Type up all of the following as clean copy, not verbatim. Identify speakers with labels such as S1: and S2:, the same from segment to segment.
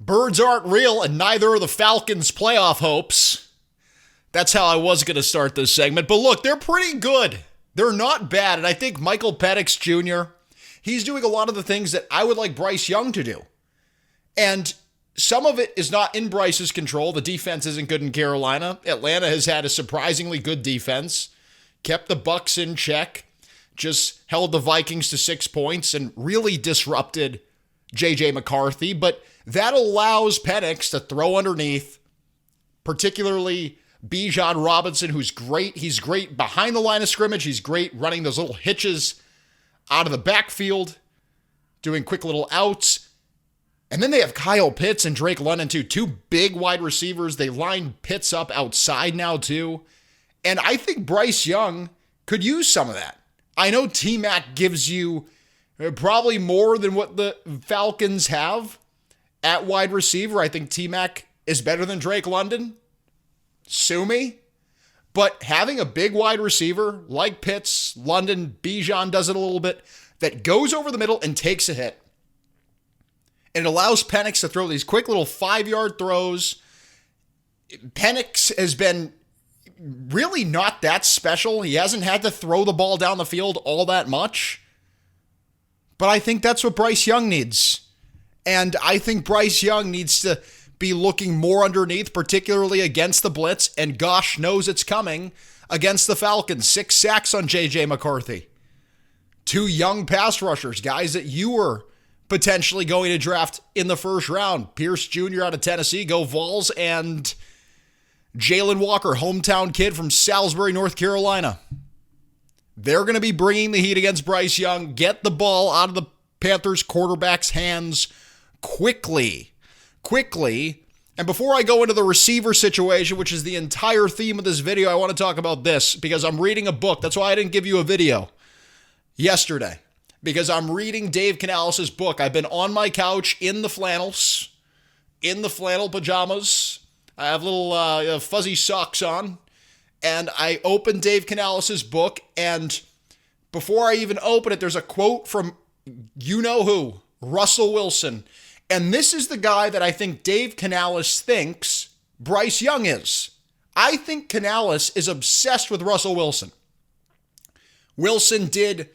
S1: Birds aren't real, and neither are the Falcons' playoff hopes. That's how I was going to start this segment. But look, they're pretty good. They're not bad. And I think Michael Penix Jr., he's doing a lot of the things that I would like Bryce Young to do. And some of it is not in Bryce's control. The defense isn't good in Carolina. Atlanta has had a surprisingly good defense. Kept the Bucs in check. Just held the Vikings to 6 points and really disrupted J.J. McCarthy. But that allows Penix to throw underneath, particularly Bijan Robinson, who's great. He's great behind the line of scrimmage. He's great running those little hitches out of the backfield, doing quick little outs. And then they have Kyle Pitts and Drake London, too. Two big wide receivers. They line Pitts up outside now, too. And I think Bryce Young could use some of that. I know T-Mac gives you probably more than what the Falcons have at wide receiver. I think T-Mac is better than Drake London. Sue me. But having a big wide receiver like Pitts, London, Bijan does it a little bit, that goes over the middle and takes a hit. And it allows Penix to throw these quick little 5-yard throws. Penix has been really not that special. He hasn't had to throw the ball down the field all that much. But I think that's what Bryce Young needs. And I think Bryce Young needs to be looking more underneath, particularly against the blitz. And gosh knows it's coming against the Falcons. 6 sacks on J.J. McCarthy. 2 young pass rushers, guys that you were potentially going to draft in the first round. Pierce Jr. out of Tennessee, go Vols, and Jalen Walker, hometown kid from Salisbury, North Carolina. They're going to be bringing the heat against Bryce Young. Get the ball out of the Panthers quarterback's hands quickly. And before I go into the receiver situation, which is the entire theme of this video, I want to talk about this because I'm reading a book. That's why I didn't give you a video yesterday, because I'm reading Dave Canales' book. I've been on my couch in the flannels, in the flannel pajamas. I have little fuzzy socks on, and I opened Dave Canales' book, and before I even open it, there's a quote from you-know-who, Russell Wilson. And this is the guy that I think Dave Canales thinks Bryce Young is. I think Canales is obsessed with Russell Wilson. Wilson did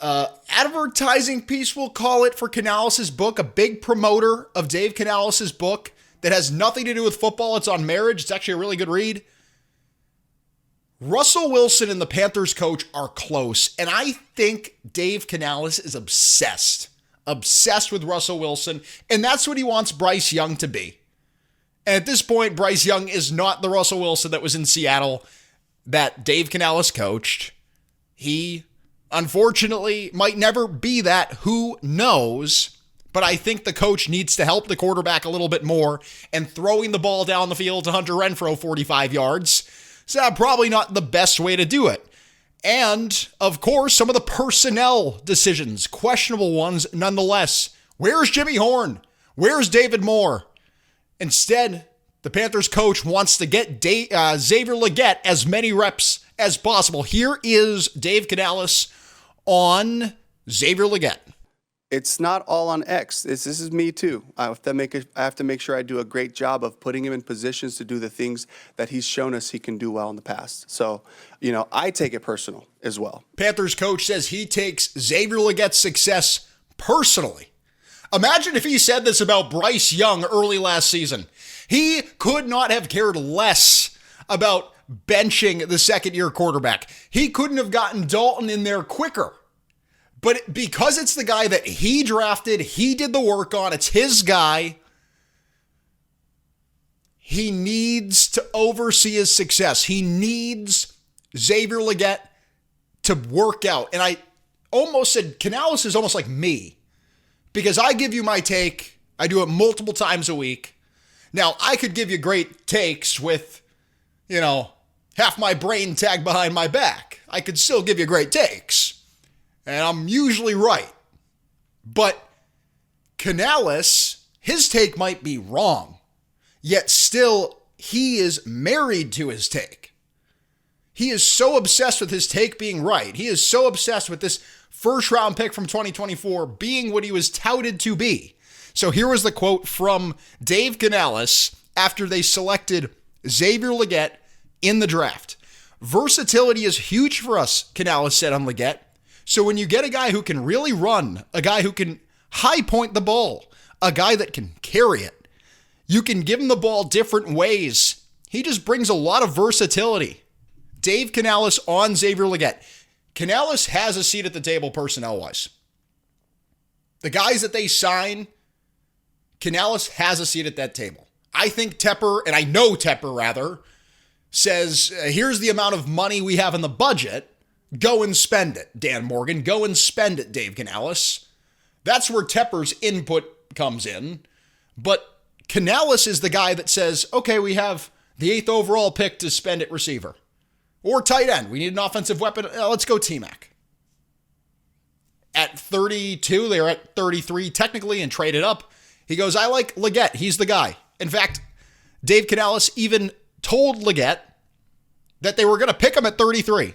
S1: advertising piece, we'll call it, for Canales' book, a big promoter of Dave Canales' book that has nothing to do with football. It's on marriage. It's actually a really good read. Russell Wilson and the Panthers coach are close, and I think Dave Canales is obsessed with Russell Wilson, and that's what he wants Bryce Young to be. And at this point, Bryce Young is not the Russell Wilson that was in Seattle that Dave Canales coached. He, unfortunately, might never be that. Who knows? But I think the coach needs to help the quarterback a little bit more, and throwing the ball down the field to Hunter Renfrow 45 yards is probably not the best way to do it. And, of course, some of the personnel decisions, questionable ones nonetheless. Where's Jimmy Horn? Where's David Moore? Instead, the Panthers coach wants to get Xavier Legette as many reps as possible. Here is Dave Canales on Xavier Legette.
S2: It's not all on X. This is me too. I have to make sure I do a great job of putting him in positions to do the things that he's shown us he can do well in the past. So, I take it personal as well.
S1: Panthers coach says he takes Xavier Legette's success personally. Imagine if he said this about Bryce Young early last season. He could not have cared less about benching the second-year quarterback. He couldn't have gotten Dalton in there quicker. But because it's the guy that he drafted, he did the work on, it's his guy, he needs to oversee his success. He needs Xavier Legette to work out. And I almost said, Canales is almost like me, because I give you my take. I do it multiple times a week. Now, I could give you great takes with, half my brain tagged behind my back. I could still give you great takes. And I'm usually right. But Canales, his take might be wrong. Yet still, he is married to his take. He is so obsessed with his take being right. He is so obsessed with this first round pick from 2024 being what he was touted to be. So here was the quote from Dave Canales after they selected Xavier Legette in the draft. Versatility is huge for us, Canales said on Legette. So when you get a guy who can really run, a guy who can high point the ball, a guy that can carry it, you can give him the ball different ways. He just brings a lot of versatility. Dave Canales on Xavier Legette. Canales has a seat at the table personnel-wise. The guys that they sign, Canales has a seat at that table. I think Tepper, and I know Tepper rather, says, here's the amount of money we have in the budget. Go and spend it, Dan Morgan. Go and spend it, Dave Canales. That's where Tepper's input comes in. But Canales is the guy that says, okay, we have the 8th overall pick to spend at receiver. Or tight end. We need an offensive weapon. Let's go T-Mac. At 32, they were at 33 technically and traded up. He goes, I like Legette. He's the guy. In fact, Dave Canales even told Legette that they were going to pick him at 33.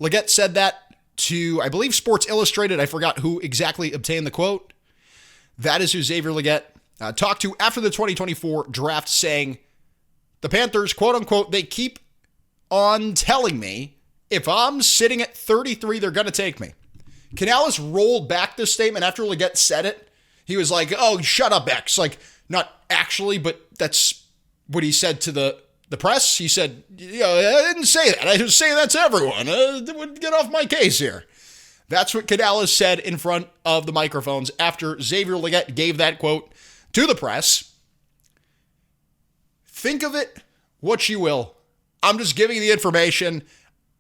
S1: Legette said that to, I believe, Sports Illustrated. I forgot who exactly obtained the quote. That is who Xavier Legette talked to after the 2024 draft, saying, the Panthers, quote unquote, they keep on telling me if I'm sitting at 33, they're going to take me. Canales rolled back this statement after Legette said it. He was like, oh, shut up, X. Like, not actually, but that's what he said to the press. He said, yeah, I didn't say that. I just say that to everyone. Get off my case here. That's what Canales said in front of the microphones after Xavier Legette gave that quote to the press. Think of it what you will. I'm just giving you the information.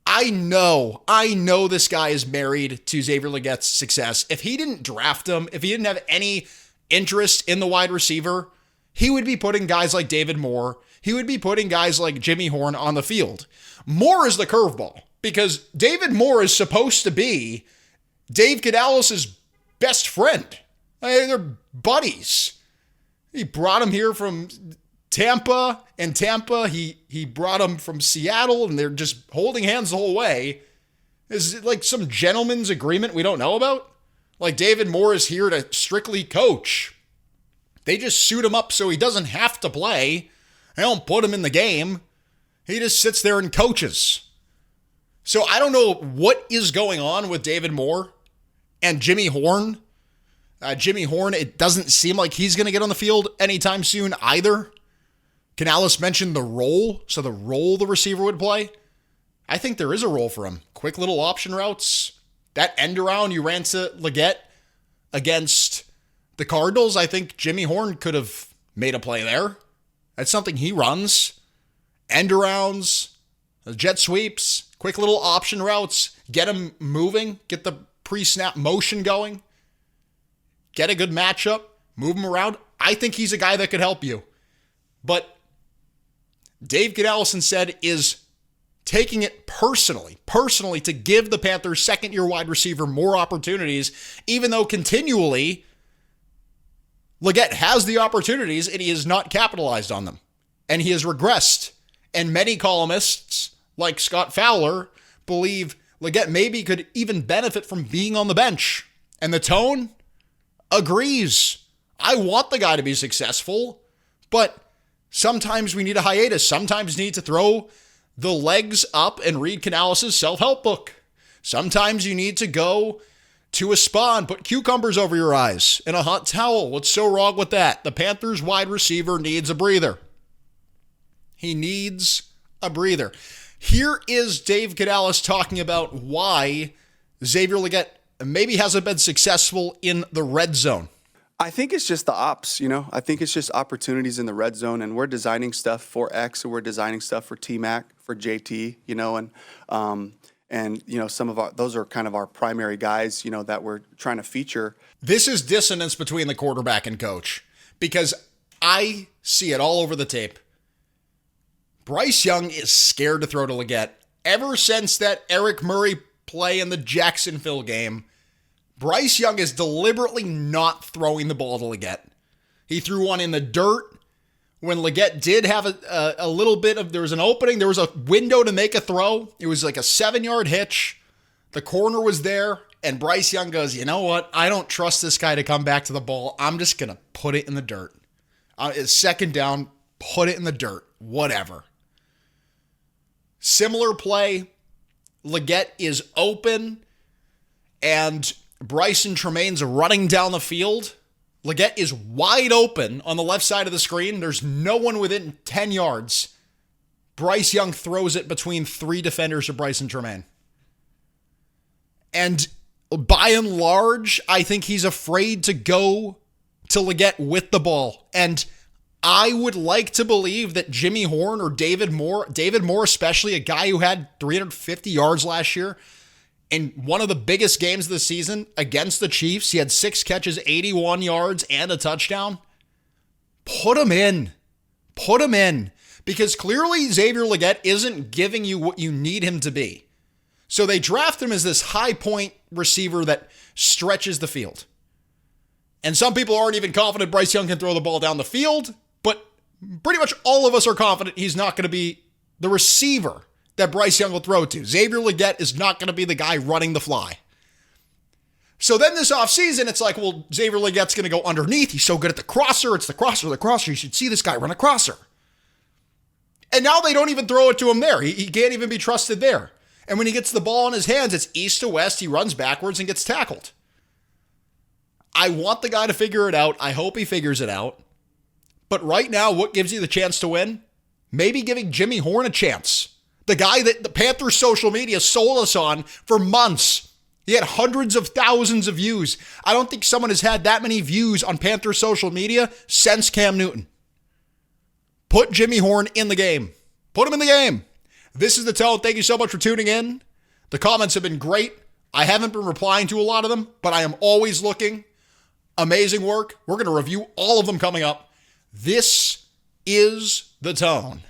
S1: I know this guy is married to Xavier Legette's success. If he didn't draft him, if he didn't have any interest in the wide receiver, he would be putting guys like David Moore. He would be putting guys like Jimmy Horn on the field. Moore is the curveball because David Moore is supposed to be Dave Canales' best friend. They're buddies. He brought him here from Tampa, and Tampa, he brought him from Seattle, and they're just holding hands the whole way. Is it like some gentleman's agreement we don't know about? Like David Moore is here to strictly coach. They just suit him up so he doesn't have to play. They don't put him in the game. He just sits there and coaches. So I don't know what is going on with David Moore and Jimmy Horn. Jimmy Horn, it doesn't seem like he's going to get on the field anytime soon either. Canales mentioned the role, so the role the receiver would play. I think there is a role for him. Quick little option routes. That end around you ran to Legette against the Cardinals, I think Jimmy Horn could have made a play there. That's something he runs. End arounds, jet sweeps, quick little option routes. Get him moving. Get the pre-snap motion going. Get a good matchup. Move him around. I think he's a guy that could help you. But Dave Canales said is taking it personally to give the Panthers second-year wide receiver more opportunities, even though continually Legette has the opportunities and he has not capitalized on them. And he has regressed. And many columnists, like Scott Fowler, believe Legette maybe could even benefit from being on the bench. And the tone agrees. I want the guy to be successful, but sometimes we need a hiatus. Sometimes you need to throw the legs up and read Canales' self-help book. Sometimes you need to go to a spa and put cucumbers over your eyes and a hot towel. What's so wrong with that? The Panthers wide receiver needs a breather. He needs a breather. Here is Dave Canales talking about why Xavier Legette maybe hasn't been successful in the red zone.
S2: I think it's just the ops, I think it's just opportunities in the red zone, and we're designing stuff for X, and we're designing stuff for T-Mac, for JT, and some of those are kind of our primary guys, that we're trying to feature.
S1: This is dissonance between the quarterback and coach because I see it all over the tape. Bryce Young is scared to throw to Legette. Ever since that Eric Murray play in the Jacksonville game, Bryce Young is deliberately not throwing the ball to Legette. He threw one in the dirt when Legette did have a little bit of, there was an opening, there was a window to make a throw. It was like a 7-yard hitch. The corner was there. And Bryce Young goes, you know what? I don't trust this guy to come back to the ball. I'm just going to put it in the dirt. It's second down, put it in the dirt, whatever. Similar play, Legette is open, and Bryson Tremaine's running down the field. Legette is wide open on the left side of the screen. There's no one within 10 yards. Bryce Young throws it between 3 defenders of Bryson Tremaine. And by and large, I think he's afraid to go to Legette with the ball. And I would like to believe that Jimmy Horn or David Moore especially, a guy who had 350 yards last year, in one of the biggest games of the season against the Chiefs, he had 6 catches, 81 yards, and a touchdown. Put him in. Put him in. Because clearly Xavier Legette isn't giving you what you need him to be. So they draft him as this high point receiver that stretches the field. And some people aren't even confident Bryce Young can throw the ball down the field, but pretty much all of us are confident he's not going to be the receiver that Bryce Young will throw to. Xavier Legette is not going to be the guy running the fly. So then this offseason, it's like, well, Xavier Legette's going to go underneath. He's so good at the crosser. It's the crosser. You should see this guy run a crosser. And now they don't even throw it to him there. He can't even be trusted there. And when he gets the ball in his hands, it's east to west. He runs backwards and gets tackled. I want the guy to figure it out. I hope he figures it out. But right now, what gives you the chance to win? Maybe giving Jimmy Horn a chance. The guy that the Panthers social media sold us on for months. He had hundreds of thousands of views. I don't think someone has had that many views on Panthers social media since Cam Newton. Put Jimmy Horn in the game. Put him in the game. This is The Tone. Thank you so much for tuning in. The comments have been great. I haven't been replying to a lot of them, but I am always looking. Amazing work. We're going to review all of them coming up. This is The Tone.